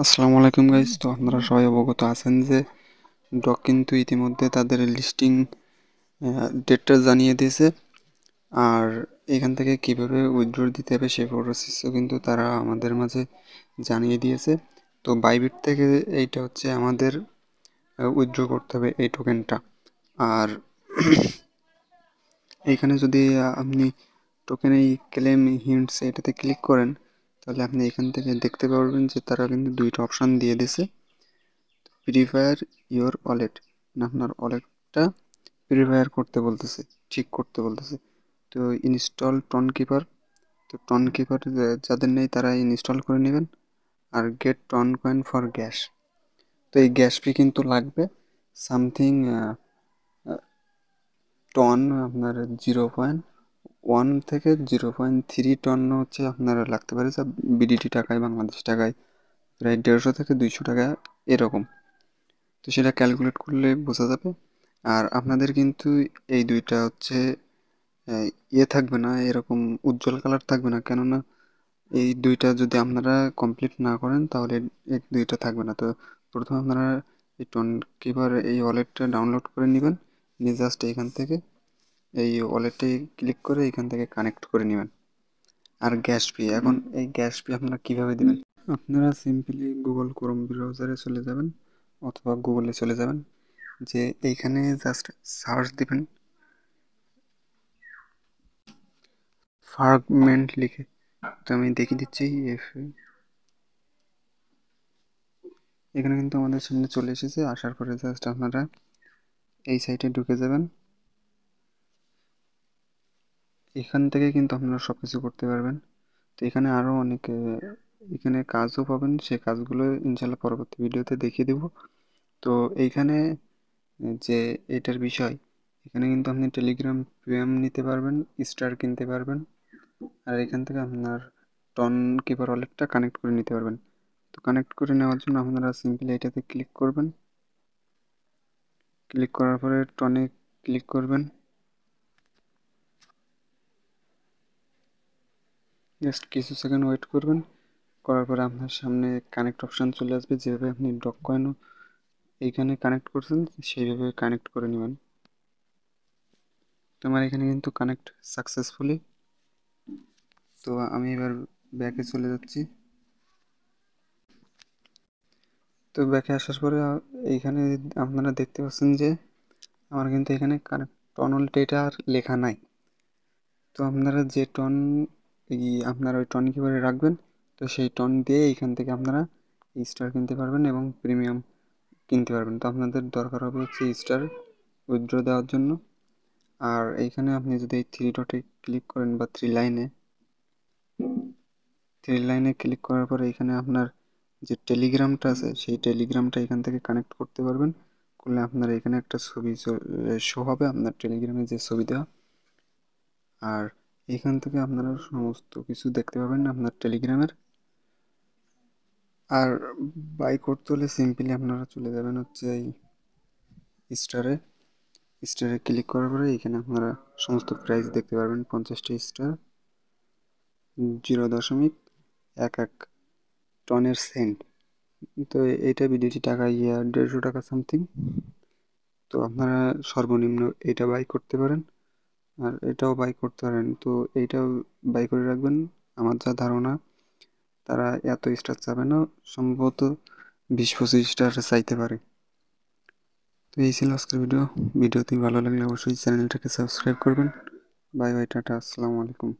আসসালামু আলাইকুম গাইস। তো আপনারা সবাই অবগত আছেন যে ডক কিন্তু ইতিমধ্যে তাদের লিস্টিং ডেটটা জানিয়ে দিয়েছে। আর এখান থেকে কিভাবে উইথড্র দিতে হবে সেই প্রসেসও কিন্তু তারা আমাদের মাঝে জানিয়ে দিয়েছে। তো বাইবিট থেকে এইটা হচ্ছে আমাদের উইথড্র করতে হবে এই টোকেনটা। আর এইখানে যদি আপনি টোকেন এই ক্লেম হিন্টস এটাতে ক্লিক করেন, তাহলে আপনি এখান থেকে দেখতে পারবেন যে তারা কিন্তু দুইটা অপশান দিয়ে দিয়েছে। প্রিফায়ার ইওর ওয়ালেট, আপনার ওয়ালেটটা প্রিফায়ার করতে বলতেছে, ঠিক করতে বলতেছে। তো ইনস্টল টন কিপার, তো টন কিপার যাদের নেই তারা ইনস্টল করে নেবেন। আর get TON coin for gas, তো এই গ্যাস ফি কিন্তু লাগবে সামথিং টন, আপনার 0.1 থেকে 0.3 টন হচ্ছে আপনার লাগতে পারে, যা বিডিটি টাকায় বাংলাদেশ টাকায় প্রায় 150 থেকে 200 টাকা এরকম। তো সেটা ক্যালকুলেট করলে বোঝা যাবে। আর আপনাদের কিন্তু এই দুইটা হচ্ছে ইয়ে থাকবে না, এরকম উজ্জ্বল কালার থাকবে না, কেননা এই দুইটা যদি আপনারা কমপ্লিট না করেন তাহলে এই দুইটা থাকবে না। তো প্রথমে আপনারা এই টোন কিপার এই ওয়ালেটটা ডাউনলোড করে নেবেন, নিয়ে জাস্ট এখান থেকে এই ওয়ালেটে ক্লিক করে এখান থেকে কানেক্ট করে নেবেন। আর গ্যাস ফি, এখন এই গ্যাস ফি আপনারা কীভাবে দেবেন? আপনারা সিম্পলি গুগল ক্রোম ব্রাউজারে চলে যাবেন অথবা গুগলে চলে যাবেন, যে এইখানে জাস্ট সার্চ দিবেন ফ্রাগমেন্ট লিখে। তো আমি দেখিয়ে দিচ্ছি, এখানে কিন্তু আমাদের সামনে চলে এসেছে। আসার পরে জাস্ট আপনারা এই সাইটে ঢুকে যাবেন। এখান থেকে কিন্তু আপনারা সব কিছু করতে পারবেন। তো এখানে আরও অনেক এখানে কাজও পাবেন, সেই কাজগুলো ইনশাল্লাহ পরবর্তী ভিডিওতে দেখিয়ে দেব। তো এইখানে যে এটার বিষয়, এখানে কিন্তু আপনি টেলিগ্রাম প্রিমিয়াম নিতে পারবেন, স্টার কিনতে পারবেন। আর এখান থেকে আপনার টন কিপার ওয়ালেটটা কানেক্ট করে নিতে পারবেন। তো কানেক্ট করে নেওয়ার জন্য আপনারা সিম্পলি এটাতে ক্লিক করবেন। ক্লিক করার পরে টনে ক্লিক করবেন, জাস্ট কিছু সেকেন্ড ওয়েট করবেন। করার পরে আপনার সামনে কানেক্ট অপশান চলে আসবে, যেভাবে আপনি ডক কয়েনও এইখানে কানেক্ট করছেন সেইভাবে কানেক্ট করে নেবেন। তোমার এখানে কিন্তু কানেক্ট সাকসেসফুলি। তো আমি এবার ব্যাকে চলে যাচ্ছি। তো ব্যাকে আসার পরে এইখানে আপনারা দেখতে পাচ্ছেন যে আমার কিন্তু এখানে কানেক্ট টন ওয়ালেট আর লেখা নাই। তো আপনারা যে টন আপনারা ওই টন কীভাবে রাখবেন, তো সেই টন দিয়ে এইখান থেকে আপনারা স্টার কিনতে পারবেন এবং প্রিমিয়াম কিনতে পারবেন। তো আপনাদের দরকার হবে হচ্ছে স্টার উইথড্র দেওয়ার জন্য। আর এইখানে আপনি যদি এই থ্রি ডটে ক্লিক করেন বা থ্রি লাইনে ক্লিক করার পরে এখানে আপনার যে টেলিগ্রামটা আছে সেই টেলিগ্রামটা এখান থেকে কানেক্ট করতে পারবেন। করলে আপনার এখানে একটা ছবি শো হবে, আপনার টেলিগ্রামে যে ছবি দেওয়া। আর এখান থেকে আপনারা সমস্ত কিছু দেখতে পাবেন আপনার টেলিগ্রামের। আর বাই করতে হলে সিম্পলি আপনারা চলে যাবেন হচ্ছে এই স্টারে। স্টারে ক্লিক করার পরে এখানে আপনারা সমস্ত প্রাইস দেখতে পারবেন। 50টা স্টার, 0.11 টনের সেন্ট। তো এইটা বিদেশি টাকা 150 টাকা সামথিং। তো আপনারা সর্বনিম্ন এটা বাই করতে পারেন, আর এটাও বাই করতে পারেন। তো এইটাও বাই করে রাখবেন। আমার যা ধারণা তারা এত স্টার চাবে না, সম্ভবত 20-25 স্টার চাইতে পারে। তো এই ছিল আজকের ভিডিওটি ভালো লাগলে অবশ্যই চ্যানেলটাকে সাবস্ক্রাইব করবেন। বাই বাই, টাটা, আসসালামু আলাইকুম।